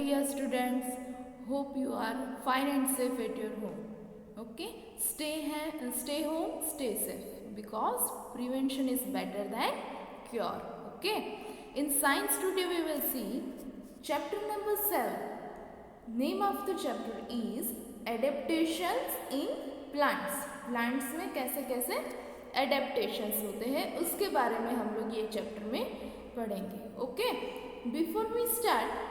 dear students, hope you are fine and safe at your home. Okay, stay home, stay safe, because prevention is better than cure. Okay, in science today we will see chapter number 7. Name of the chapter is adaptations in plants. Plants में कैसे कैसे adaptations होते हैं उसके बारे में हम लोग ये चैप्टर में पढ़ेंगे. ओके, बिफोर वी स्टार्ट,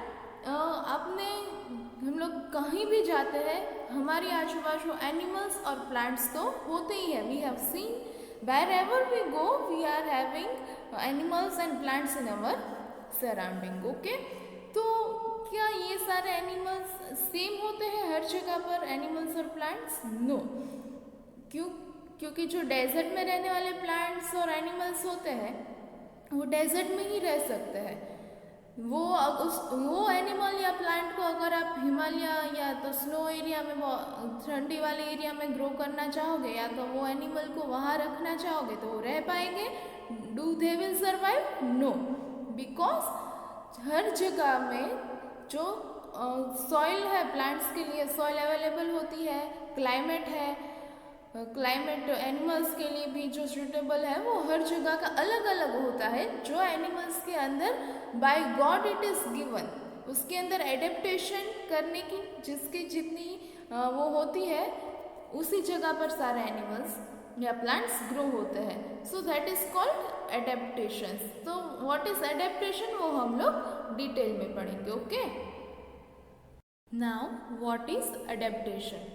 हम लोग कहीं भी जाते हैं, हमारे आजू बाजू एनिमल्स और प्लांट्स तो होते ही है. We have seen wherever we go we are having animals and plants in our surrounding. Okay, तो क्या ये सारे एनिमल्स सेम होते हैं हर जगह पर, एनिमल्स और प्लांट्स? नो. क्योंकि जो डेजर्ट में रहने वाले प्लांट्स और एनिमल्स होते हैं वो डेजर्ट में ही रह सकते हैं. वो एनिमल या प्लांट को अगर आप हिमालय या तो स्नो एरिया में, ठंडी वाले एरिया में ग्रो करना चाहोगे, या तो वो एनिमल को वहाँ रखना चाहोगे तो वो रह पाएंगे? Do they will survive? No, because हर जगह में जो सॉइल है प्लांट्स के लिए, सॉइल अवेलेबल होती है, क्लाइमेट है, क्लाइमेट एनिमल्स के लिए भी जो सूटेबल है वो हर जगह का अलग अलग होता है. जो एनिमल्स के अंदर by God it is given, उसके अंदर एडेप्टेशन करने की जिसकी जितनी वो होती है, उसी जगह पर सारे एनिमल्स या प्लांट्स ग्रो होते हैं. So that is called adaptations. तो व्हाट इज एडेप्टेशन वो हम लोग डिटेल में पढ़ेंगे. Okay, now what is adaptation?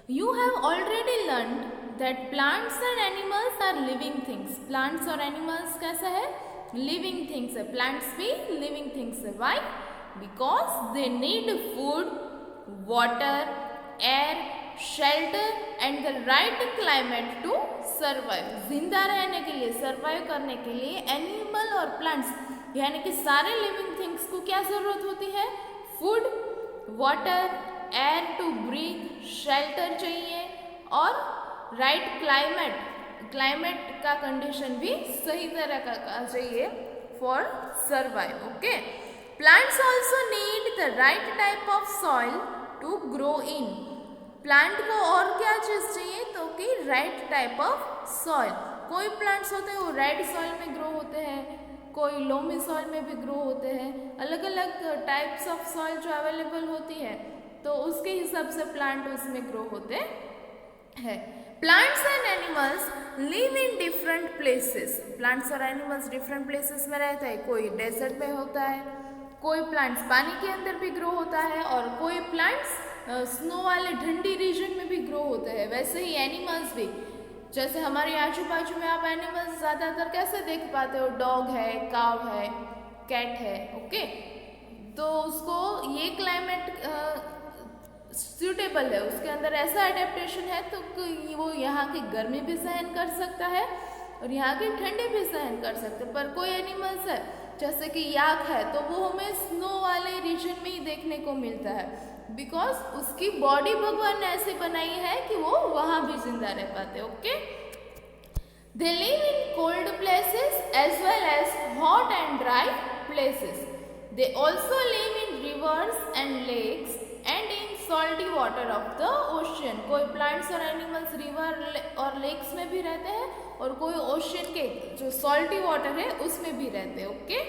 You have already learned that plants and animals are living things. Plants और animals कैसा है? Living things है. Plants भी living things है. Why? Because they need food, water, air, shelter and the right climate to survive. जिंदा रहने के लिए, survive करने के लिए animal और plants यानी कि सारे living things को क्या ज़रूरत होती है? Food, water, air to breathe, shelter चाहिए और राइट क्लाइमेट का कंडीशन भी सही तरह का चाहिए for survive. Okay, plants also need the right type of soil to grow in. Plant को और क्या चीज़ चाहिए? तो कि राइट टाइप ऑफ सॉइल. कोई प्लांट्स होते हैं वो रेड सॉइल में ग्रो होते हैं, कोई लोमी सॉइल में भी ग्रो होते हैं. अलग अलग टाइप्स ऑफ सॉइल जो अवेलेबल होती है तो उसके हिसाब से प्लांट उसमें ग्रो होते हैं. Plants and animals live in different places. Plants और एनिमल्स डिफरेंट प्लेसेस में रहते हैं. कोई डेजर्ट में होता है, कोई प्लांट्स पानी के अंदर भी ग्रो होता है और कोई प्लांट्स स्नो वाले ठंडी रीजन में भी ग्रो होते हैं. वैसे ही एनिमल्स भी, जैसे हमारे आजू बाजू में आप एनिमल्स ज़्यादातर कैसे देख पाते हो? डॉग है, काव है, कैट है. ओके, तो उसको ये क्लाइमेट सूटेबल है, उसके अंदर ऐसा एडेप्टेशन है तो वो यहाँ की गर्मी भी सहन कर सकता है और यहाँ की ठंडी भी सहन कर सकते हैं. पर कोई एनिमल्स है जैसे कि याक है तो वो हमें स्नो वाले रीजन में ही देखने को मिलता है, बिकॉज उसकी बॉडी भगवान ने ऐसे बनाई है कि वो वहाँ भी जिंदा रह पाते. Okay, they live in cold places as well as hot and dry places. They also live in rivers and lakes and in salty water of the ocean. कोई प्लांट्स और एनिमल्स रिवर और लेक्स में भी रहते हैं और कोई ocean के जो सॉल्टी वाटर है उसमें भी रहते हैं. Okay,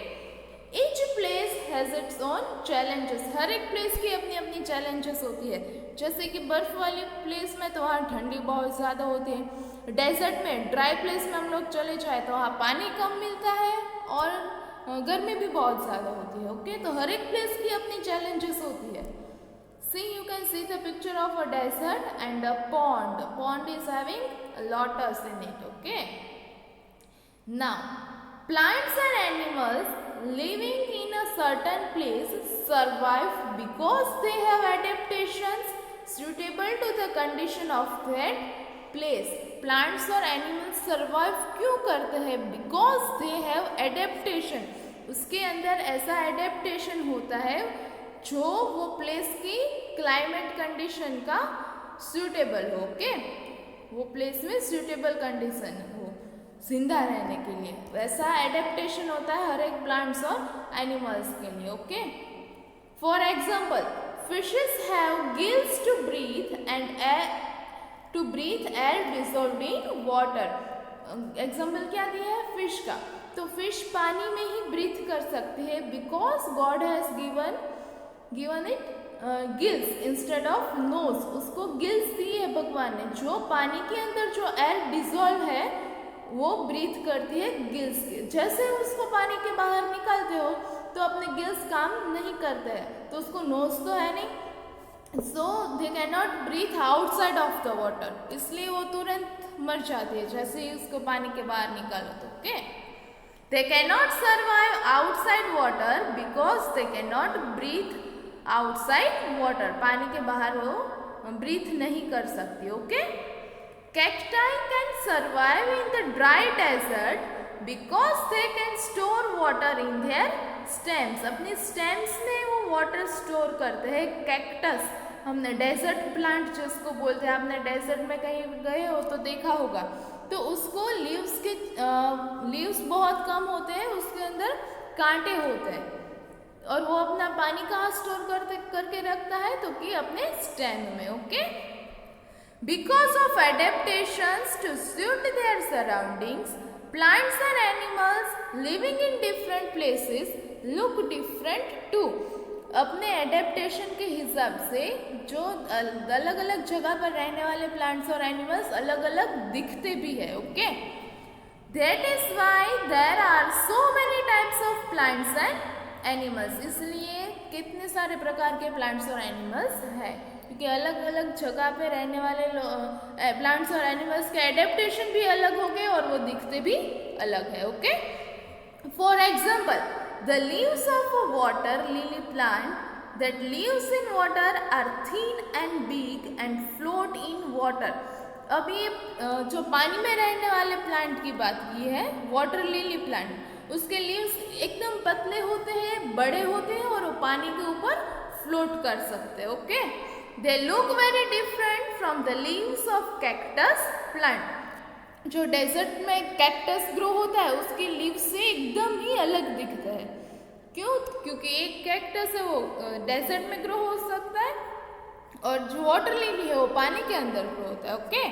each place has its own challenges. हर एक प्लेस की अपनी अपनी चैलेंजेस होती है. जैसे कि बर्फ वाली प्लेस में तो वहाँ ठंडी बहुत ज़्यादा होती है. डेजर्ट में, ड्राई प्लेस में हम लोग चले जाए तो वहाँ पानी कम मिलता है और गर्मी भी बहुत ज़्यादा होती है. ओके, तो हर एक प्लेस की अपनी चैलेंजेस होती है. See, you can see the picture of a desert and a pond. Pond is having lotus in it. Okay. Now, plants and animals living in a certain place survive because they have adaptations suitable to the condition of that place. Plants और animals survive क्यों करते हैं? Because they have adaptation. उसके अंदर ऐसा adaptation होता है जो वो प्लेस की क्लाइमेट कंडीशन का सूटेबल हो. ओके, वो प्लेस में सूटेबल कंडीशन हो जिंदा रहने के लिए. वैसा एडेप्टेशन होता है हर एक प्लांट्स और एनिमल्स के लिए. Okay, For example, fishes have gills to breathe and air dissolved in water. Example क्या दिया है फिश का, तो फिश पानी में ही ब्रीथ कर सकती है because God has given it gills instead of nose. उसको गिल्स दिए है भगवान ने. जो पानी के अंदर जो एयर डिजोल्व है वो ब्रीथ करती है गिल्स के. जैसे उसको पानी के बाहर निकालते हो तो अपने गिल्स काम नहीं करते हैं, तो उसको नोज तो है नहीं, so they can not breathe outside of the water. इसलिए वो तुरंत मर जाती है जैसे ही उसको पानी के बाहर निकालो तो. Okay, they can not survive outside water because they can not breathe outside water. पानी के बाहर वो ब्रीथ नहीं कर सकती. Okay, cacti can survive in the dry desert because they can store water in their stems. अपने stems में वो वाटर स्टोर करते हैं. कैक्टस हमने डेजर्ट प्लांट जिसको बोलते हैं, आपने डेजर्ट में कहीं गए हो तो देखा होगा, तो उसको लीव्स बहुत कम होते हैं, उसके अंदर कांटे होते हैं और वो अपना पानी कहाँ स्टोर करके रखता है तो कि अपने स्टेम में. Okay, because of adaptations to suit their surroundings, plants and animals living in different places look different too. अपने एडेप्टेशन के हिसाब से जो अलग अलग जगह पर रहने वाले प्लांट्स और एनिमल्स अलग अलग दिखते भी है. Okay, that is why there are so many types of plants and animals. इसलिए कितने सारे प्रकार के प्लांट्स और एनिमल्स है क्योंकि अलग अलग जगह पे रहने वाले प्लांट्स और एनिमल्स के एडेप्टेशन भी अलग हो गए और वो दिखते भी अलग है. Okay, for example, the leaves of a water lily plant that lives in water are thin and big and float in water. अब ये जो पानी में रहने वाले प्लांट की बात की है, वाटर लिली प्लांट, उसके लीव्स एकदम पतले होते हैं, बड़े होते हैं और वो पानी के ऊपर फ्लोट कर सकते हैं. Okay, they look very different from the leaves of cactus plant. जो डेजर्ट में कैक्टस ग्रो होता है उसके लीव से एकदम ही अलग दिखता है. क्यों? क्योंकि एक कैक्टस है वो डेजर्ट में ग्रो हो सकता है और जो वाटर लिली है वो पानी के अंदर ग्रो होता है. Okay,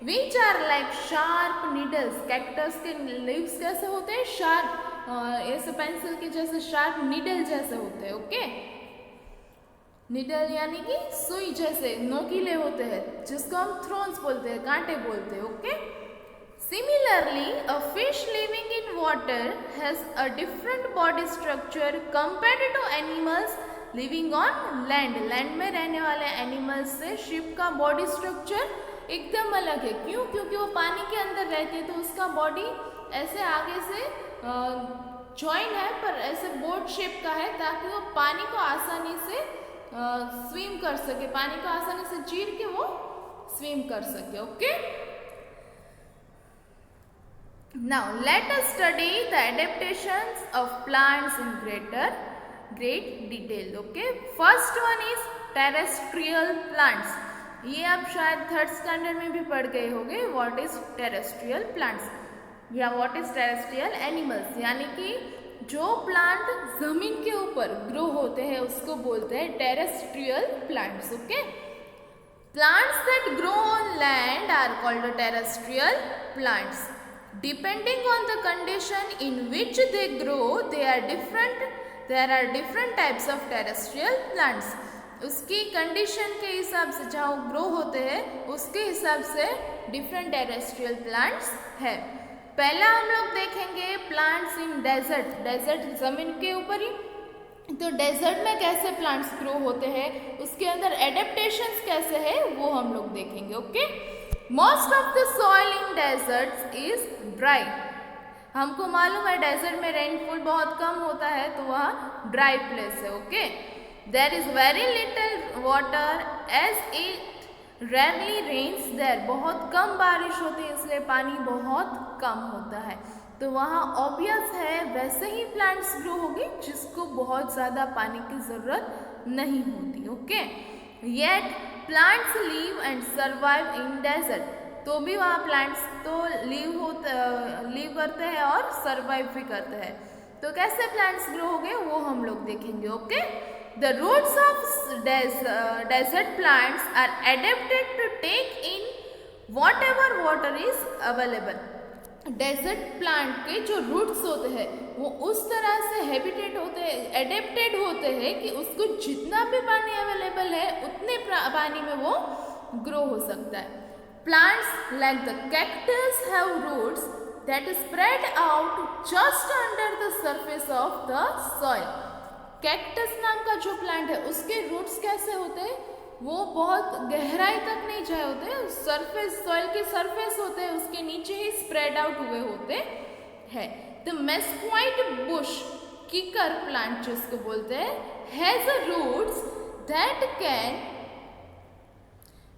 which are like sharp needles. Cactus के लीव्स कैसे होते हैं? शार्प, ऐसे पेंसिल के जैसे शार्प नीडल जैसे होते हैं. ओके, निडल यानी कि सुई जैसे नोकीले होते हैं जिसको हम थ्रोन्स बोलते हैं, कांटे बोलते हैं. Okay, similarly a fish living in water has a different body structure compared to animals living on land. Land में रहने वाले एनिमल्स से शिप का बॉडी स्ट्रक्चर एकदम अलग है. क्यों? क्योंकि वो पानी के अंदर रहती है तो उसका बॉडी ऐसे आगे से जॉइन है पर ऐसे बोट शेप का है ताकि वो पानी को आसानी से स्विम कर सके, पानी को आसानी से चीर के वो स्विम कर सके. Okay, now let us study the adaptations of plants in great detail. Okay, first one is terrestrial plants. ये आप शायद थर्ड स्टैंडर्ड में भी पढ़ गए होंगे. व्हाट इज टेरेस्ट्रियल प्लांट्स या व्हाट इज टेरेस्ट्रियल एनिमल्स. यानी कि जो प्लांट जमीन के ऊपर ग्रो होते हैं उसको बोलते हैं terrestrial plants. Okay, plants that grow on land are called terrestrial plants. Depending on the condition in which they grow there are different types of terrestrial plants. उसकी कंडीशन के हिसाब से जहाँ ग्रो होते हैं उसके हिसाब से डिफरेंट टेरेस्ट्रियल प्लांट्स है. पहला हम लोग देखेंगे प्लांट्स इन डेजर्ट. डेजर्ट जमीन के ऊपर ही, तो डेजर्ट में कैसे प्लांट्स ग्रो होते हैं, उसके अंदर एडेप्टेशंस कैसे है वो हम लोग देखेंगे. Okay, most of the soil in desserts is dry. हमको मालूम है डेजर्ट में रेनफॉल बहुत कम होता है तो वहाँ ड्राई प्लेस है. Okay, there is very little water as it rarely rains there. बहुत कम बारिश होती है इसलिए पानी बहुत कम होता है, तो वहाँ ऑब्वियस है वैसे ही प्लांट्स ग्रो होगी जिसको बहुत ज़्यादा पानी की ज़रूरत नहीं होती. Okay, yet plants live and survive in desert. तो भी वहाँ प्लांट्स तो लीव करते हैं और सर्वाइव भी करते हैं. तो कैसे प्लांट्स ग्रो हो गए वो हम लोग देखेंगे. Okay, The roots of desert plants are adapted to take in whatever water is available. Desert plant के जो रूट्स होते हैं वो उस तरह से हैबिटेट होते हैं, एडेप्टेड होते हैं कि उसको जितना भी पानी अवेलेबल है उतने पानी में वो ग्रो हो सकता है. Plants like the cactus have roots that spread out just under the surface of the soil. Cactus नाम का जो प्लांट है उसके रूट्स कैसे होते हैं, वो बहुत गहराई तक नहीं जाए होते, सरफेस सॉइल के सरफेस होते हैं उसके नीचे ही स्प्रेड आउट हुए होते हैं. द मेस्क्वाइट बुश किकर प्लांट जिसको बोलते हैं has a roots that can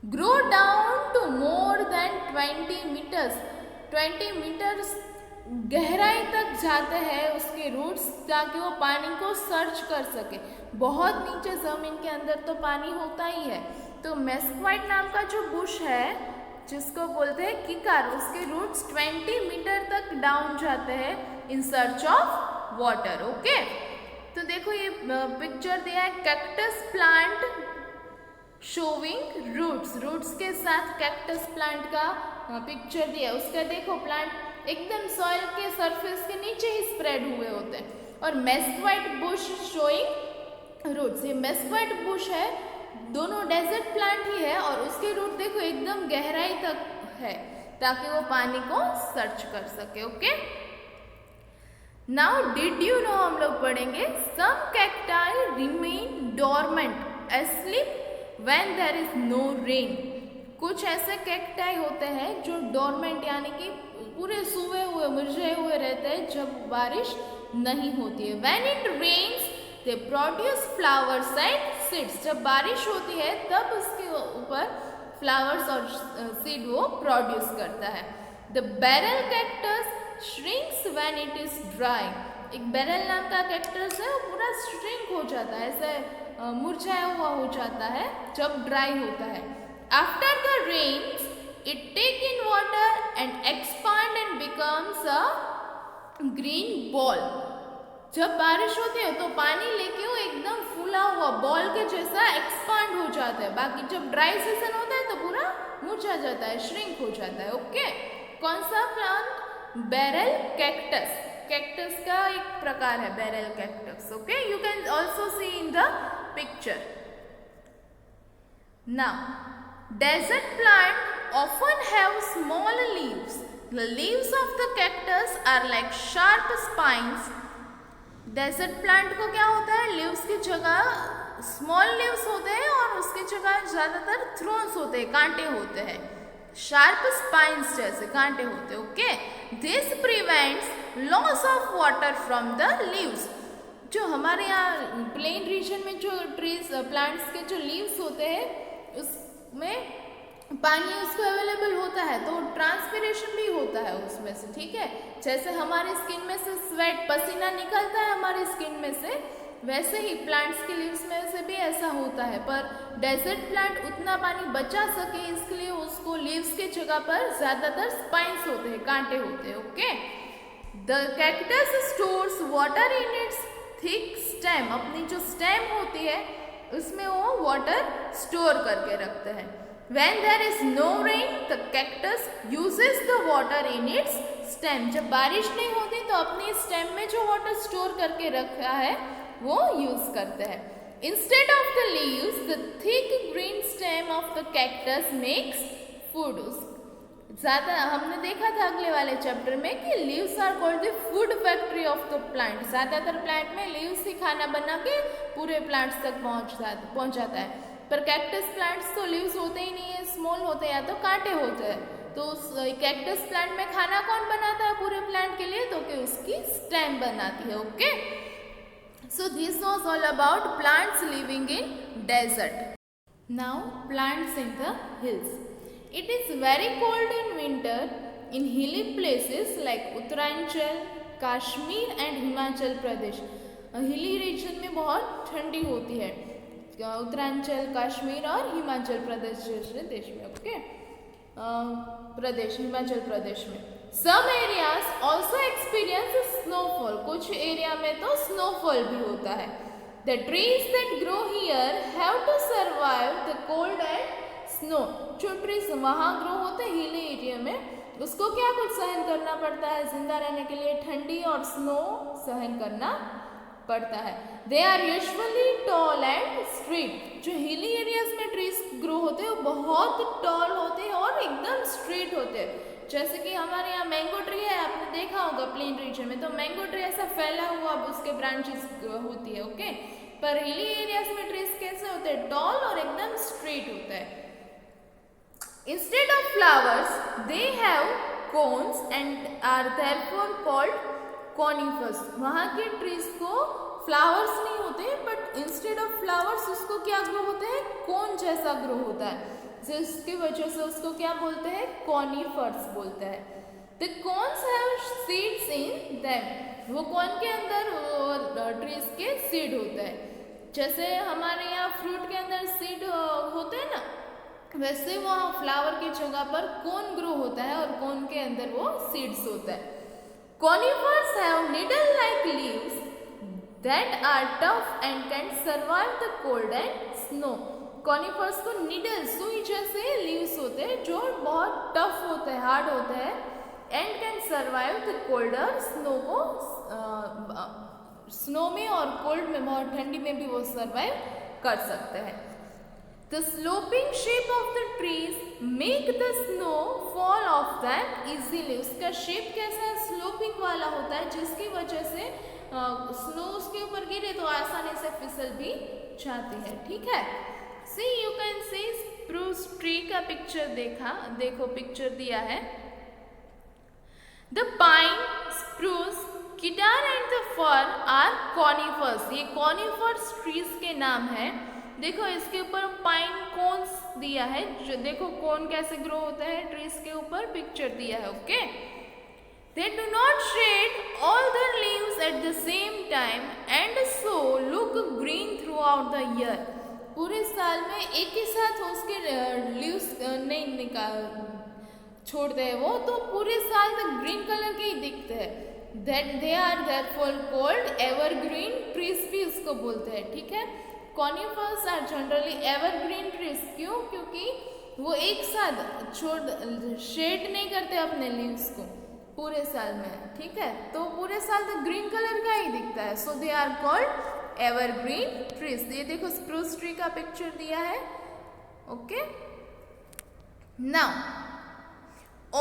grow down to more than 20 metres. 20 metres गहराई तक जाते हैं उसके रूट्स ताकि वो पानी को सर्च कर सके. बहुत नीचे ज़मीन के अंदर तो पानी होता ही है. तो मेस्क्वाइट नाम का जो बुश है जिसको बोलते हैं किकार, उसके रूट्स 20 मीटर तक डाउन जाते हैं in search of water. Okay, तो देखो ये पिक्चर दिया है cactus plant showing roots. Roots के साथ कैक्टस प्लांट का पिक्चर दिया है. उसका देखो प्लांट एकदम सॉइल के सरफेस के नीचे ही स्प्रेड हुए होते हैं. और मेस्क्वाइट बुश शोइंग रूट्स, ये मेस्क्वाइट बुश है, दोनों डेजर्ट प्लांट ही है और उसके रूट देखो एकदम गहराई तक है ताकि वो पानी को सर्च कर सके. Okay, now did you know हम लोग पढ़ेंगे some cacti remain dormant asleep when there is no rain. कुछ ऐसे कैक्टाई होते हैं जो डोरमेंट यानी कि पूरे सूखे हुए मुरझाए हुए रहते हैं जब बारिश नहीं होती है. When it rains they produce flowers and seeds. जब बारिश होती है तब उसके ऊपर फ्लावर्स और सीड वो प्रोड्यूस करता है. The barrel cactus shrinks when it is dry. एक बैरल नाम का कैक्टस है, वो पूरा श्रिंक हो जाता है, ऐसे मुरझाया हुआ हो जाता है जब ड्राई होता है. After the rains it take in water and expand and becomes a green ball. जब बारिश होती है तो पानी लेके वो एकदम फूला हुआ बॉल के जैसा एक्सपांड हो जाता है. बाकी जब ड्राई सीजन होता है तो पूरा मुरझा जाता है, श्रिंक हो जाता है. ओके, कौन सा प्लांट? Barrel cactus. कैक्टस का एक प्रकार है barrel cactus. Okay, you can also see in the picture. Now desert plant often have small leaves. The leaves of the cactus are like sharp spines. Desert plant को क्या होता है, leaves की जगह small leaves होते हैं और उसकी जगह ज़्यादातर thorns होते हैं, कांटे होते हैं. Sharp spines जैसे कांटे होते हैं. Okay, this prevents loss of water from the leaves. जो हमारे यहाँ प्लेन रीजन में जो ट्रीज प्लांट्स के जो लीव्स होते हैं उसमें पानी उसको अवेलेबल होता है तो ट्रांसपिरेशन भी होता है उसमें से. ठीक है, जैसे हमारे स्किन में से स्वेट पसीना निकलता है हमारे स्किन में से, वैसे ही प्लांट्स के लीव्स में से भी ऐसा होता है. पर डेजर्ट प्लांट उतना पानी बचा सके इसलिए उसको लीव्स के जगह पर ज़्यादातर स्पाइंस होते हैं, कांटे होते हैं. Okay, the cactus stores water in its thick stem. अपनी जो स्टेम होती है उसमें वो वाटर स्टोर करके रखते हैं. When there is no rain, the cactus uses the water in its stem. जब बारिश नहीं होती तो अपनी स्टेम में जो वाटर स्टोर करके रखा है वो यूज करते हैं. Instead of the leaves, the thick green stem of the cactus makes food. ज़्यादा हमने देखा था अगले वाले चैप्टर में कि leaves are called the food factory of the plant. ज़्यादातर प्लांट में लीव्स ही खाना बना के पूरे प्लांट्स तक पहुँचाता है. पर कैक्टस प्लांट्स तो लीव्स होते ही नहीं है, स्मॉल होते हैं या तो कांटे होते हैं. तो उस कैक्टस प्लांट में खाना कौन बनाता है पूरे प्लांट के लिए, तो कि उसकी स्टेम बनाती है. Okay, so this was all about plants living in desert. Now plants in the hills. It is very cold in winter in hilly places like Uttaranchal, Kashmir and Himachal Pradesh. Hilly region में बहुत ठंडी होती है, उत्तरांचल, कश्मीर और हिमाचल प्रदेश जैसे देश में. ओके, प्रदेश हिमाचल प्रदेश में. Some areas also experience snowfall. कुछ एरिया में तो स्नोफॉल भी होता है. The trees that grow here have to survive the cold and snow. जो ट्रीज वहाँ ग्रो होते हैं हिली एरिया में, उसको क्या कुछ सहन करना पड़ता है जिंदा रहने के लिए? ठंडी और स्नो सहन करना पड़ता है। They are usually tall and straight. जो हिली एरियाज में ट्रीज ग्रो होते हैं वो बहुत टॉल होते हैं और एकदम स्ट्रेट होते हैं। जैसे कि हमारे यहाँ मैंगो ट्री है, आपने देखा होगा प्लेन रीजन में, तो मैंगो ट्री ऐसा फैला हुआ उसके ब्रांचेस होती है, ओके। पर हिली एरियाज में ट्रीज कैसे होते हैं? टॉल और एकदम स्ट्रेट होता है। Instead of flowers they have cones and are therefore called conifers. वहाँ के ट्रीज को फ्लावर्स नहीं होते, बट इंस्टेड ऑफ फ्लावर्स उसको क्या ग्रो होते हैं? कोन जैसा ग्रो होता है, जिसकी वजह से उसको क्या बोलते हैं? कॉनिफर्स बोलते हैं। The cons have seeds in them. वो कॉन के अंदर ट्रीज के सीड होते हैं। जैसे हमारे यहाँ फ्रूट के अंदर सीड होते हैं ना, वैसे वहाँ फ्लावर की जगह पर कोन ग्रो होता है और कोन के अंदर वो सीड्स होता है। Conifers have needle-like leaves that are tough and can survive the cold and snow. Conifers को needle सुई जैसे leaves होते हैं जो बहुत tough होते हैं, hard होते हैं, and can survive the cold और snow को snow में और cold में, बहुत ठंडी में भी वो survive कर सकते हैं। The sloping shape of the trees make the snow fall off them easily. उसका shape कैसा है? स्लोपिंग वाला होता है, जिसकी वजह से स्नो उसके ऊपर गिरे तो आसानी से फिसल भी जाती है। ठीक है, See you can see spruce tree का पिक्चर देखो पिक्चर दिया है। The pine, spruce, cedar and the fir are conifers. ये conifers trees के नाम है। देखो इसके ऊपर पाइन कोन्स दिया है, जो देखो कोन कैसे ग्रो होता है ट्रीज के ऊपर, पिक्चर दिया है, okay. They do not shed all their leaves at the same time and so look green throughout the year. पूरे साल में एक ही साथ उसके लीव्स नहीं छोड़ते हैं वो, तो पूरे साल तक ग्रीन कलर के ही दिखते हैं। That they are therefore called evergreen trees भी उसको बोलते हैं। ठीक है, conifers are generally evergreen trees. क्यों? क्योंकि वो एक साथ शेड नहीं करते अपने लीव्स को पूरे साल में। ठीक है, तो पूरे साल तक ग्रीन कलर का ही दिखता है, so they are called evergreen trees. ये देखो स्प्रूस ट्री का पिक्चर दिया है, okay. Now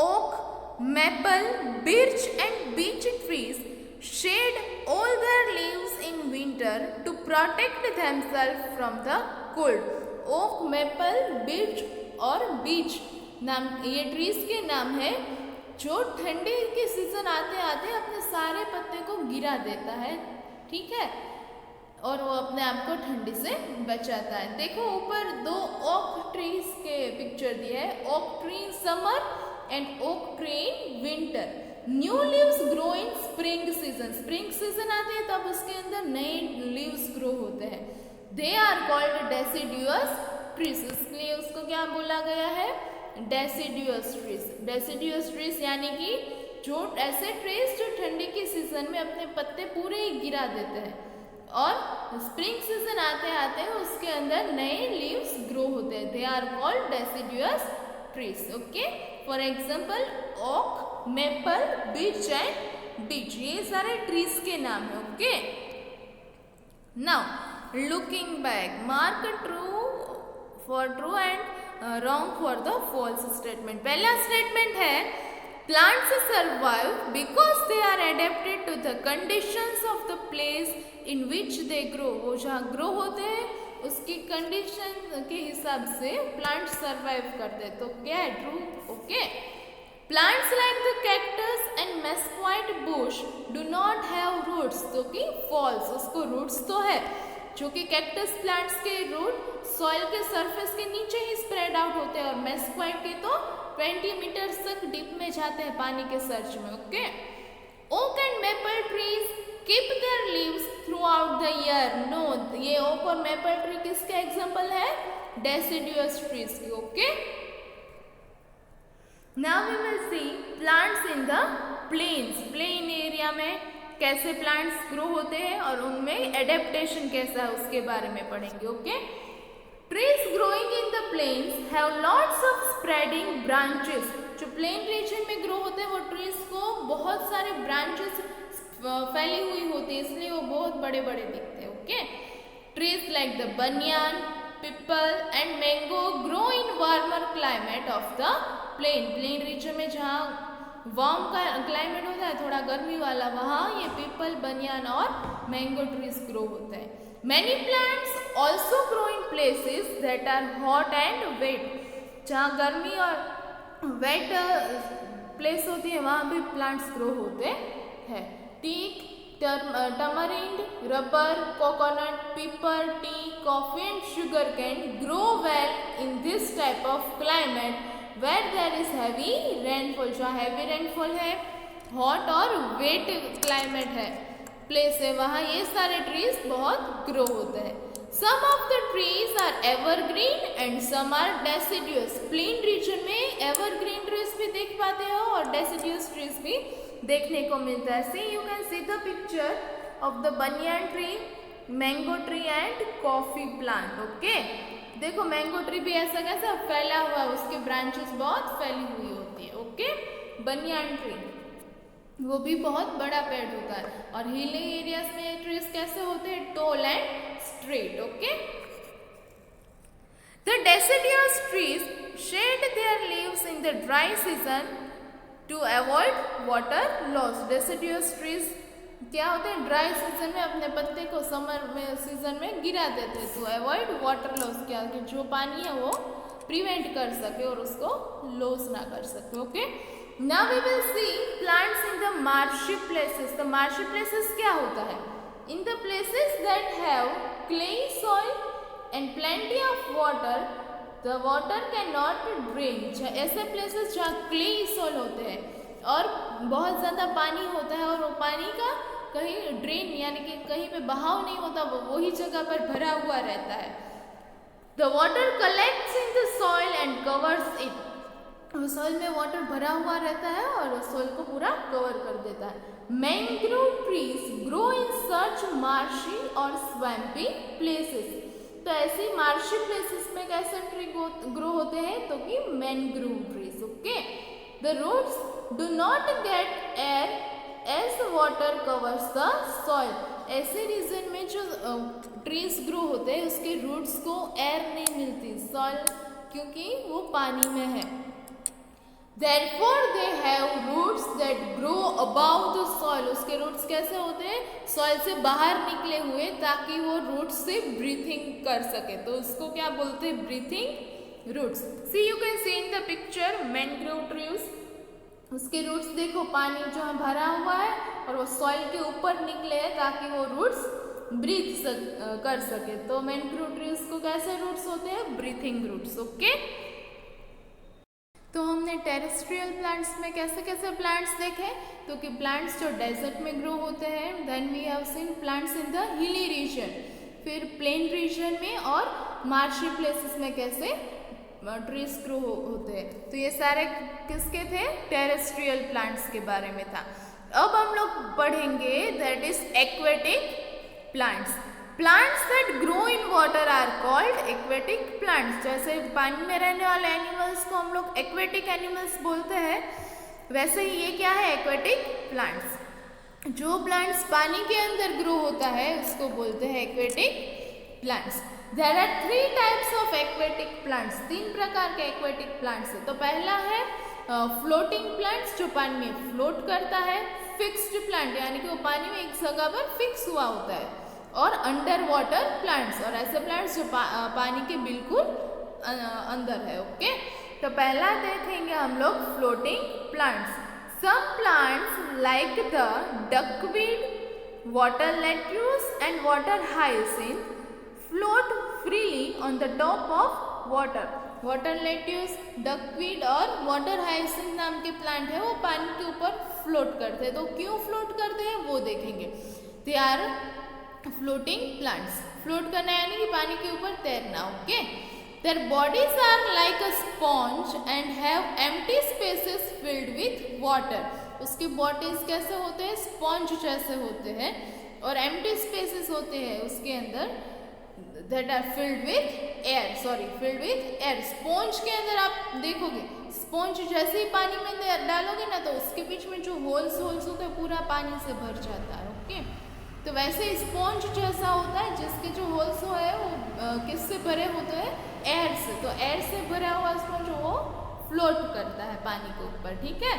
oak, maple, birch and beech trees shed all their leaves in winter to protect themselves from the cold. Oak, maple, birch और beech नाम ये trees के नाम है, जो ठंडी के सीजन आते आते अपने सारे पत्ते को गिरा देता है। ठीक है, और वो अपने आप को ठंडी से बचाता है। देखो ऊपर दो ओक ट्रीज के पिक्चर दिया है, oak tree in summer and oak tree in winter. New leaves grow in spring season. Spring season आते हैं तब उसके अंदर नए लीव्स ग्रो होते हैं। They are called deciduous trees, इसलिए उसको क्या बोला गया है? Deciduous trees. डेसिडुअस ट्रीज यानी कि जो ऐसे ट्रीज जो ठंडी के सीजन में अपने पत्ते पूरे ही गिरा देते हैं और स्प्रिंग सीजन आते आते उसके अंदर नए लीव्स ग्रो होते हैं। They are called deciduous trees, okay. For example oak, maple, beech and beech, ये सारे ट्रीज के नाम है, okay. Now looking back, mark true for true and wrong for the false statement. पहला स्टेटमेंट है plants survive because they are adapted to the conditions of the place in which they grow. वो जहाँ grow होते हैं उसकी condition के हिसाब से प्लांट सर्वाइव करते हैं, तो क्या है? True, okay. Plants like the cactus and mesquite bush do not have roots, तो कि false, उसको roots तो है, जो कि कैक्टस प्लांट्स के रूट सॉइल के सरफेस के नीचे ही स्प्रेड आउट होते हैं और मेस्क्वाइट के तो 20 मीटर तक डीप में जाते हैं पानी के सर्च में, okay. Oak and maple trees keep their leaves throughout the year. No, ये ओक और मेपल ट्री किसके एग्जाम्पल है? डेसिडुअस ट्रीज की, okay. Now we will see plants in the plains. Plain area में कैसे plants grow होते हैं और उनमें एडेप्टेशन कैसा है उसके बारे में पढ़ेंगे। Okay, trees growing in the plains have lots of spreading branches. जो प्लेन रीजन में ग्रो होते हैं वो ट्रीज को बहुत सारे ब्रांचेस फैली हुई होती है, इसलिए वो बहुत बड़े बड़े दिखते हैं। ओके, ट्रीज लाइक द बनियान, people and mango grow in warmer climate of the plane region में जहाँ वार्म का क्लाइमेट होता है, थोड़ा गर्मी वाला, वहाँ ये पीपल, बनियान और मैंगो ट्रीज ग्रो होते हैं। Many plants also grow in places that are hot and wet. जहाँ गर्मी और वेट प्लेस होती है वहाँ भी प्लांट्स ग्रो होते हैं। Teak, tamarind, rubber, coconut, pepper, tea, coffee and sugar cane grow well in this type of climate where there is heavy rainfall. जहाँ हैवी रेनफॉल है, हॉट और वेट क्लाइमेट है, प्लेस है, वहाँ ये सारे ट्रीज बहुत ग्रो होते हैं। Some of the trees are evergreen and some are deciduous. Plain region में एवरग्रीन ट्रीज भी देख पाते हो और डेसिडियस ट्रीज भी देखने को मिलता है। See you can see the picture of the banyan tree, mango tree and coffee plant. Okay, देखो मैंगो ट्री भी ऐसा कैसा फैला हुआ है, उसके ब्रांचेस बहुत फैली हुई होती है। ओके, बनियान ट्री वो भी बहुत बड़ा पेड़ होता है और हिली एरियाज में ट्रीज कैसे होते हैं, toll and straight. Okay, the deciduous trees shade there leaves in the dry season two avoid water loss. Deciduous trees क्या होते हैं, ड्राई सीजन में अपने पत्ते को समर में सीजन में गिरा देते हैं, तो अवॉइड वाटर लॉस, क्या कि जो पानी है वो प्रिवेंट कर सके और उसको लॉस ना कर सके। Okay, now we will see plants in the marshy places. तो मार्शी प्लेसेस क्या होता है, in the places that have clayey soil and plenty of water the water can not drain. ऐसे प्लेसेस जहाँ क्लेई सॉइल होते हैं और बहुत ज़्यादा पानी होता है और वो पानी का कहीं ड्रेन यानी कि कहीं पे बहाव नहीं होता, वो वही जगह पर भरा हुआ रहता है। The water collects in the soil and covers it. Soil में वाटर भरा हुआ रहता है और सॉइल को पूरा कवर कर देता है। Mangrove trees grow in such marshy और स्वैम्पी प्लेसेस। तो ऐसी मार्शी प्लेसेस में कैसे ट्री ग्रो होते हैं, तो कि mangrove trees. Okay, the roots do not get air as water covers the soil. ऐसे रीजन में जो ट्रीज ग्रो होते हैं उसके रूट्स को एयर नहीं मिलती, सॉइल क्योंकि वो पानी में है। Therefore they have roots that grow above the soil. उसके रूट्स कैसे होते हैं, सॉइल से बाहर निकले हुए, ताकि वो रूट्स से ब्रीथिंग कर सके, तो उसको क्या बोलते हैं, breathing roots. See you can see in the picture mangrove trees. उसके रूट्स देखो, पानी जो है भरा हुआ है और वो सॉइल के ऊपर निकले हैं ताकि वो रूट्स ब्रीथ कर सके। तो मैंग्रोव ट्रीज को कैसे रूट्स होते हैं, ब्रीथिंग रूट्स। ओके, तो हमने टेरेस्ट्रियल प्लांट्स में कैसे कैसे प्लांट्स देखे, तो कि प्लांट्स जो डेजर्ट में ग्रो होते हैं, then we have seen plants in the hilly region, फिर प्लेन रीजन में और मार्शी प्लेसेस में कैसे ट्रीज ग्रो होते हैं। तो ये सारे किसके थे, टेरेस्ट्रियल प्लांट्स के बारे में था। अब हम लोग पढ़ेंगे that is aquatic plants. Plants that grow in water are called aquatic plants. जैसे पानी में रहने वाले एनिमल्स को हम लोग एक्वेटिक एनिमल्स बोलते हैं, वैसे ही ये क्या है, एक्वेटिक प्लांट्स। जो प्लांट्स पानी के अंदर ग्रो होता है उसको बोलते हैं aquatic plants. There are 3 types of aquatic plants. 3 प्रकार के एक्वेटिक प्लांट्स है। तो पहला है फ्लोटिंग प्लांट्स, जो पानी में फ्लोट करता है। फिक्स्ड प्लांट यानी कि वो पानी में एक जगह पर फिक्स हुआ होता है। और अंडर वाटर प्लांट्स, और ऐसे प्लांट्स जो पानी के बिल्कुल अंदर है। ओके, तो पहला देखेंगे हम लोग floating plants. Some plants like the duckweed, water lettuce and water hyacinth float freely on the top of water. Water lettuce, duckweed और वाटर हाइसिंथ नाम के प्लांट है, वो पानी के ऊपर फ्लोट करते हैं। तो क्यों फ्लोट करते हैं वो देखेंगे। They are floating plants. Float करना यानी कि पानी के ऊपर तैरना। Okay, their bodies are like a sponge and have empty spaces filled with water. उसके बॉडीज कैसे होते हैं, स्पॉन्ज जैसे होते हैं, और एम्प्टी स्पेसेस होते हैं उसके अंदर that are filled with air। Sponge के अंदर आप देखोगे, स्पॉन्ज जैसे ही पानी में डालोगे ना तो उसके बीच में जो होल्स होते हैं पूरा पानी से भर जाता है। ओके, तो वैसे ही स्पॉन्ज जैसा होता है जिसके जो होल्स है वो किससे भरे होते हैं, एयर से। तो एयर से भरा हुआ स्पॉन्ज वो फ्लोट करता है पानी के ऊपर, ठीक है।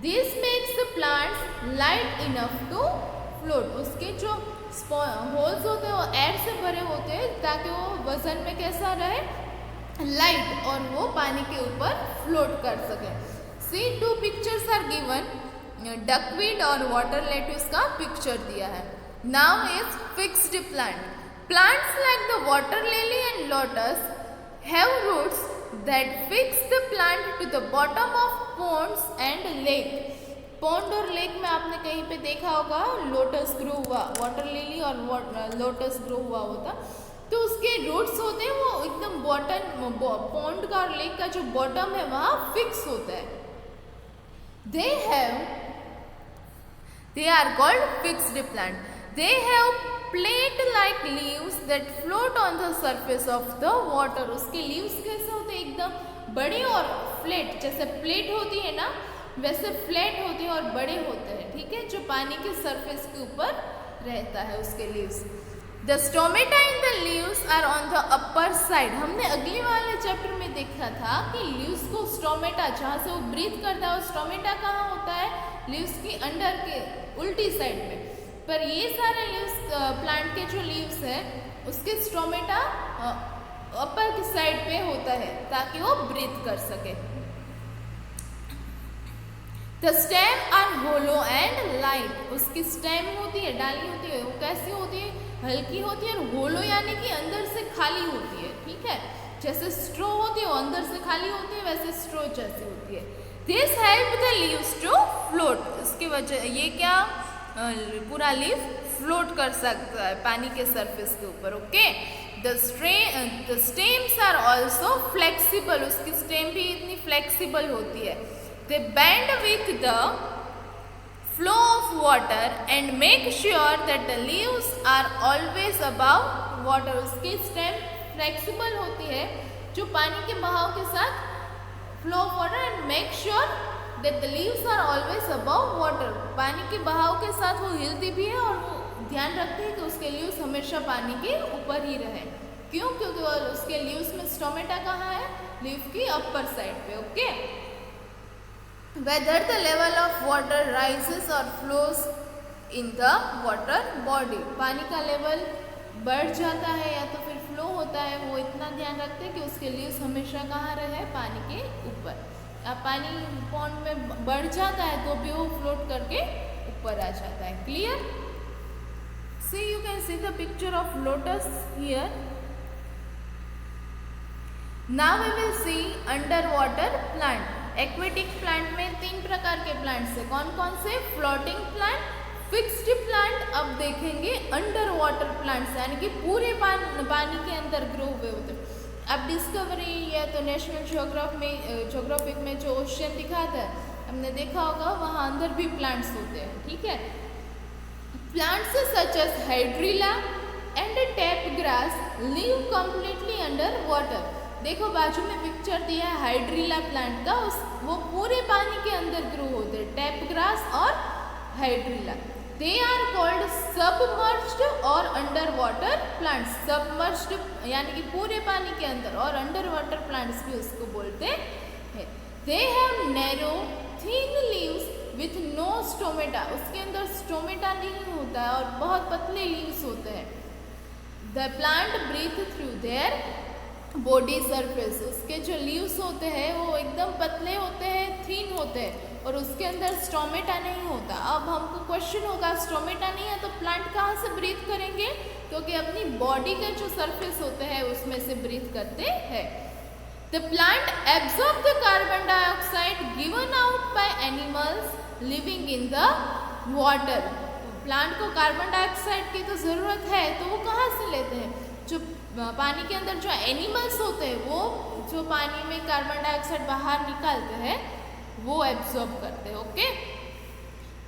This makes the plants light enough to float. उसके जो होल्स होते हैं वो एयर से भरे होते हैं ताकि वो वजन में कैसा रहे, लाइट, और वो पानी के ऊपर फ्लोट कर सके। See 2 pictures are given, duckweed और वाटर लेट्यूस का पिक्चर दिया है। Now is fixed plants like the water lily and lotus have roots that fix the plant to the bottom of ponds and lake. Pond और lake में आपने कहीं पे देखा होगा लोटस ग्रो हुआ, वाटर लिली और लोटस ग्रो हुआ होता, तो उसके रूट्स होते हैं वो एकदम बॉटम, पॉन्ड का और लेक का जो बॉटम है वहाँ फिक्स होता है। They are called fixed plant. They have plate-like leaves that float on the surface of the water. उसके leaves कैसे होते हैं, एकदम बड़े और फ्लैट, जैसे प्लेट होती है ना वैसे फ्लैट होते हैं और बड़े होते हैं, ठीक है, जो पानी के सरफेस के ऊपर रहता है उसके leaves. The stomata in the leaves are on the upper side. हमने अगले वाले चैप्टर में देखा था कि लीव्स को स्टोमेटा, जहाँ से वो ब्रीथ करता है, स्टोमेटा कहाँ होता है, लीव्स की अंडर के उल्टी साइड में। पर ये सारे लीव्स, प्लांट के जो लीव्स है उसके स्टोमेटा अपर की साइड पे होता है ताकि वो ब्रीथ कर सके। The stem are hollow and light. उसकी स्टेम होती है, डाली होती है, वो कैसी होती है, हल्की होती है, और होलो यानी कि अंदर से खाली होती है, ठीक है। जैसे स्ट्रो होती है वो अंदर से खाली होती है, वैसे स्ट्रो जैसी होती है। This help the leaves to float. इसकी वजह ये क्या, पूरा लीफ फ्लोट कर सकता है पानी के सरफेस के ऊपर। Okay, the stems are also flexible. उसकी स्टेम भी इतनी फ्लेक्सिबल होती है। They bend with the flow of water and make sure that the leaves are always above water. उसकी स्टेम फ्लेक्सिबल होती है जो पानी के बहाव के साथ flow of water and make sure that the leaves are always above water. पानी के बहाव के साथ वो हिलती भी है और वो ध्यान रखती है कि उसके लीव्स हमेशा पानी के ऊपर ही रहे। क्यों? क्योंकि उसके लीव्स में स्टोमेटा कहाँ है, लीफ की अपर साइड पे। Okay, whether the level of water rises or flows in the water body, पानी का लेवल बढ़ जाता है या तो फिर फ्लो होता है, वो इतना ध्यान रखते हैं कि उसके लीव्स हमेशा कहाँ रहे, पानी के ऊपर। अब पानी पॉन्ड में बढ़ जाता है तो भी वो फ्लोट करके ऊपर आ जाता है। Clear? See, you can see the picture of lotus here. Now we will see underwater plant. Aquatic plant में 3 प्रकार के प्लांट्स है। कौन कौन से? फ्लोटिंग प्लांट, फिक्स्ड प्लांट, अब देखेंगे अंडर वाटर प्लांट्स, यानी कि पूरे पानी के अंदर ग्रो हुए होते हैं। अब डिस्कवरी या तो नेशनल ज्योग्राफिक में जो ओशियन दिखाता है, हमने देखा होगा वहाँ अंदर भी प्लांट्स होते हैं, ठीक है। Plants such as hydrilla and tape grass live completely under water. देखो बाजू में पिक्चर दिया है हाइड्रिला प्लांट का, वो पूरे पानी के अंदर ग्रो होते हैं, टैप ग्रास और hydrilla. They are called submerged और अंडर वाटर प्लांट्स। सबमर्ज्ड यानी कि पूरे पानी के अंदर, और अंडर वाटर प्लांट्स भी उसको बोलते हैं। They have narrow thin leaves with no stomata. उसके अंदर स्टोमेटा नहीं होता है और बहुत पतले लीव्स होते हैं। The plant breathe through their body surface. उसके जो लीव्स होते हैं वो एकदम पतले होते हैं, थिन होते हैं, और उसके अंदर स्टोमेटा नहीं होता। अब हमको क्वेश्चन होगा स्टोमेटा नहीं है तो प्लांट कहाँ से ब्रीथ करेंगे? क्योंकि अपनी बॉडी के जो सरफेस होते हैं उसमें से ब्रीथ करते हैं। The plant absorb the carbon dioxide given out by animals living in the water. Plant को कार्बन डाइऑक्साइड की तो ज़रूरत है, तो वो कहाँ से लेते हैं? जो पानी के अंदर जो एनिमल्स होते हैं वो जो पानी में कार्बन डाइऑक्साइड बाहर निकालते हैं वो एब्जॉर्ब करते हैं। Okay,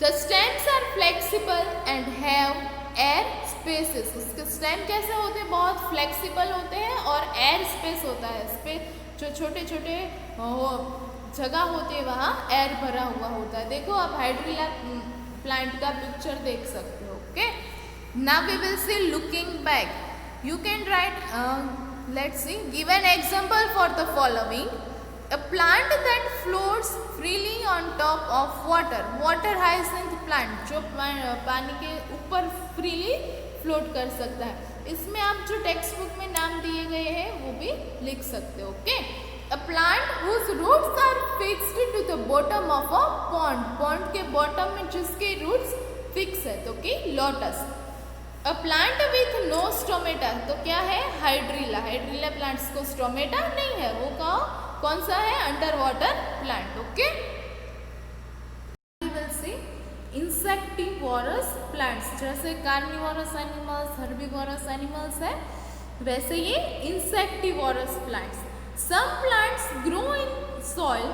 the stems are flexible and have air spaces. उसके स्टेम कैसे होते हैं, बहुत फ्लेक्सिबल होते हैं और एयर स्पेस होता है, इस पे जो छोटे छोटे जगह होती है वहाँ एयर भरा हुआ होता है। देखो आप हाइड्रिला प्लांट का पिक्चर देख सकते हो। Okay, now we will see looking back. You can write, let's see, give an example for the following. A plant that floats freely on top of water, water hyacinth plant, जो पानी के ऊपर freely float कर सकता है। इसमें आप जो टेक्स्ट बुक में नाम दिए गए हैं वो भी लिख सकते हो। Okay, a plant whose roots are fixed to the bottom of a pond, pond के बॉटम में जिसके रूट्स फिक्स है, तो कि lotus. A plant with no stomata, तो क्या है, हाइड्रिला। हाइड्रिला प्लांट्स को स्टोमेटा नहीं है, वो कौन सा है, under water plant. Okay, we will see insectivorous plants, जैसे कार्निवोरस एनिमल्स, हर्बिवोरस एनिमल्स है, वैसे ये insectivorous plants. Some plants grow in soil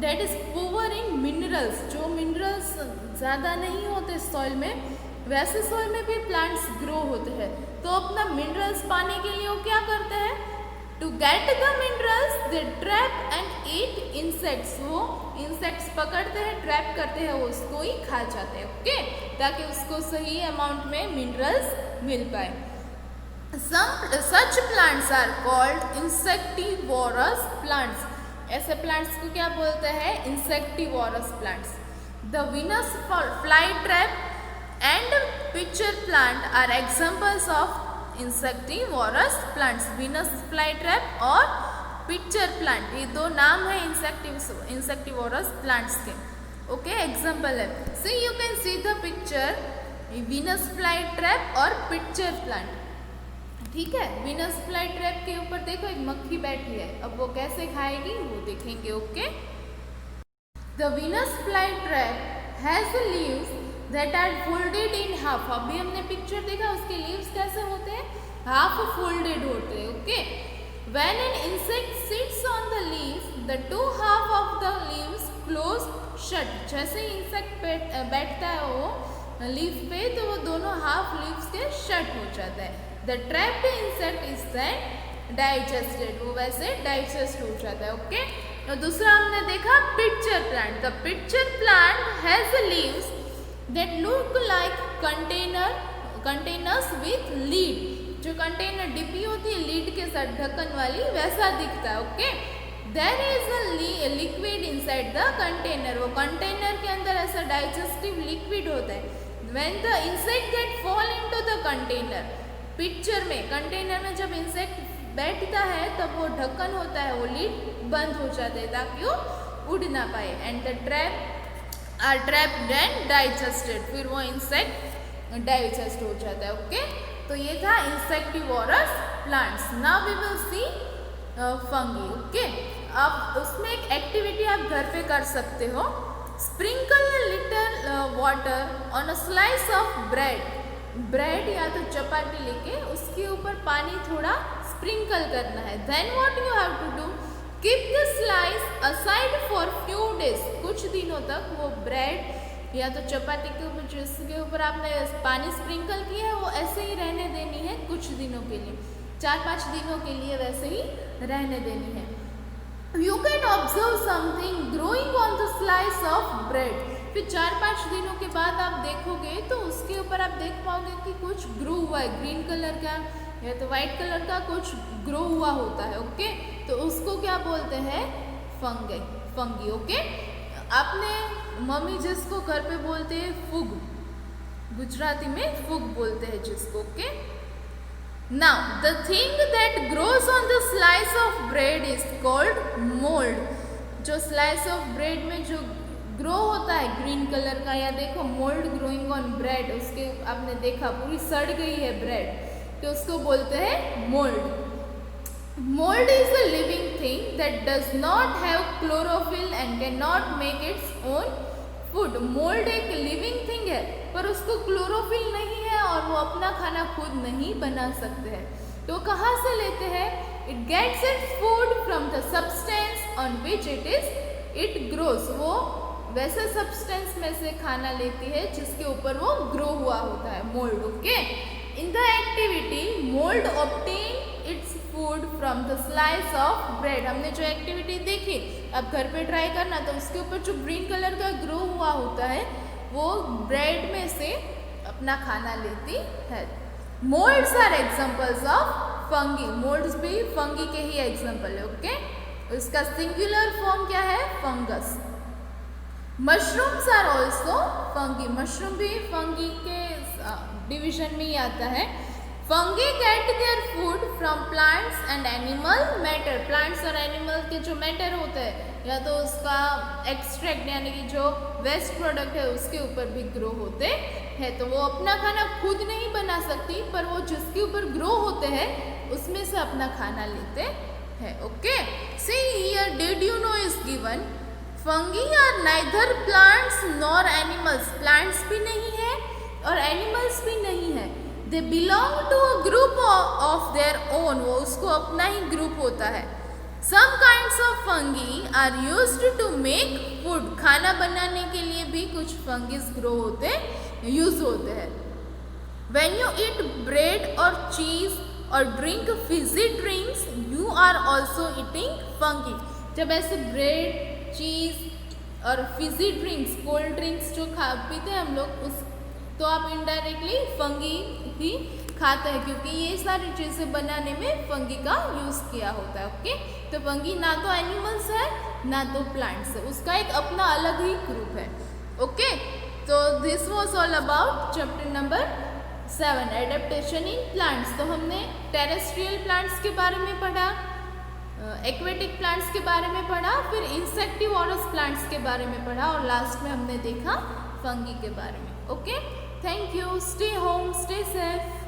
that is poor in minerals, जो मिनरल्स ज़्यादा नहीं होते सॉइल में, वैसे सॉइल में भी प्लांट्स ग्रो होते हैं। तो अपना मिनरल्स पाने के लिए वो क्या करते हैं, to get the minerals they trap and eat insects, वो इंसेक्ट्स पकड़ते हैं, ट्रैप करते हैं, वो उसको ही खा जाते हैं। ओके, ताकि उसको सही अमाउंट में मिनरल्स मिल पाए। Such plants are called insectivorous plants, ऐसे प्लांट्स को क्या बोलते हैं, insectivorous plants. The Venus fly trap and pitcher plant are examples of insectivorous plants. Venus fly trap और पिक्चर प्लांट, ये दो नाम है इंसेक्टिवोरस प्लांट्स के। ओके, एग्जाम्पल है, so you can see the picture, Venus fly trap और pitcher plant. ठीक है, वीनस फ्लाई ट्रैप के ऊपर देखो एक मक्खी बैठी है, अब वो कैसे खाएगी वो देखेंगे। Okay, the Venus fly trap has leaves that are folded in half. अभी हमने पिक्चर देखा, उसके लीव्स कैसे होते हैं, हाफ फोल्डेड होते हैं। Okay, when an insect sits on the leaves the two half of the leaves close shut, जैसे ही इंसेक्ट बैठता है वो लीफ पे, तो वो दोनों हाफ लीव्स के शट हो जाता है। The trapped insect is then digested, वो वैसे डाइजेस्ट हो जाता है। ओके, और दूसरा हमने देखा pitcher plant. The pitcher plant has leaves that look like containers with lid, जो कंटेनर डिब्बी होती है लीड के साथ ढक्कन वाली, वैसा दिखता है। Okay, there is a liquid inside the container, वो कंटेनर के अंदर ऐसा डाइजेस्टिव लिक्विड होता है। When the insect get fall into the container, picture में कंटेनर में जब इंसेक्ट बैठता है तब वो ढक्कन होता है, वो लीड बंद हो जाता है ताकि वो उड़ ना पाए। And the trap are trapped and digested, फिर वो इंसेक्ट डाइजेस्ट हो जाता है। ओके, तो ये था insectivorous plants. Now we will see fungi. Okay, अब उसमें एक एक्टिविटी आप घर पे कर सकते हो, sprinkle little water on a slice of bread या तो चपाती लेके उसके ऊपर पानी थोड़ा स्प्रिंकल करना है। Then what you have to do, keep the slice aside for few days, कुछ दिनों तक वो ब्रेड या तो चपाती के ऊपर जिसके ऊपर आपने पानी स्प्रिंकल किया है वो ऐसे ही रहने देनी है कुछ दिनों के लिए, 4-5 दिनों के लिए वैसे ही रहने देनी है। You can observe something growing on the slice of bread, फिर 4-5 दिनों के बाद आप देखोगे तो उसके ऊपर आप देख पाओगे कि कुछ ग्रो हुआ है, ग्रीन कलर का या तो वाइट कलर का कुछ ग्रो हुआ होता है। ओके, तो उसको क्या बोलते हैं, फंगी। ओके, आपने मम्मी जिसको घर पे बोलते हैं फुग, गुजराती में फुग बोलते हैं जिसको। Okay, now the thing that grows on the slice of bread is called mould, जो स्लाइस ऑफ ब्रेड में जो ग्रो होता है ग्रीन कलर का, या देखो मोल्ड ग्रोइंग ऑन ब्रेड, उसके आपने देखा पूरी सड़ गई है ब्रेड, तो उसको बोलते हैं mould. Mold is a living thing that does not have chlorophyll and cannot make its own food. Mold एक living thing है पर उसको क्लोरोफिल नहीं है और वो अपना खाना खुद नहीं बना सकते हैं। तो कहाँ से लेते हैं, it gets its food from the substance on which it grows, वो वैसे सब्सटेंस में से खाना लेती है जिसके ऊपर वो ग्रो हुआ होता है, mould. Okay, in the activity mould obtain its food from the slice of bread. हमने जो एक्टिविटी देखी, अब घर पे ट्राई करना, तो उसके ऊपर जो ग्रीन कलर का ग्रो हुआ होता है वो ब्रेड में से अपना खाना लेती है। Moulds are examples of fungi. Moulds भी फंगी के ही एग्जाम्पल है। ओके, इसका सिंगुलर फॉर्म क्या है? Fungus. Mushrooms are also fungi. Mushroom भी फंगी के डिवीजन में ही आता है। Fungi get their food from plants and animal matter. Plants और एनिमल के जो मैटर होते हैं, या तो उसका एक्सट्रैक्ट यानी कि जो वेस्ट प्रोडक्ट है उसके ऊपर भी ग्रो होते हैं। तो वो अपना खाना खुद नहीं बना सकती, पर वो जिसके ऊपर ग्रो होते हैं उसमें से अपना खाना लेते हैं। Okay, see here, did you know is given. Fungi are neither plants nor animals. Plants भी नहीं है और एनिमल्स भी नहीं है। They belong to a group of their own. वो उसको अपना ही ग्रुप होता है। Some kinds of fungi are used to make food. खाना बनाने के लिए भी कुछ फंगिस ग्रो होते यूज होते हैं। व्हेन यू ईट ब्रेड और चीज और drink fizzy drinks, you are also eating fungi. जब ऐसे ब्रेड, चीज और फिजी ड्रिंक्स, कोल्ड ड्रिंक्स जो पीते हैं हम लोग, उस तो आप इनडायरेक्टली फंगी ही खाते हैं, क्योंकि ये सारी चीज़ें बनाने में फंगी का यूज़ किया होता है। ओके, तो फंगी ना तो एनिमल्स है ना तो प्लांट्स है, उसका एक अपना अलग ही ग्रुप है। ओके, तो this was all about chapter number 7, adaptation in plants. तो हमने टेरेस्ट्रियल प्लांट्स के बारे में पढ़ा, एक्वेटिक प्लांट्स के बारे में पढ़ा, फिर इंसेक्टिवोरस प्लांट्स के बारे में पढ़ा, और लास्ट में हमने देखा फंगी के बारे में। Okay, thank you, stay home, stay safe.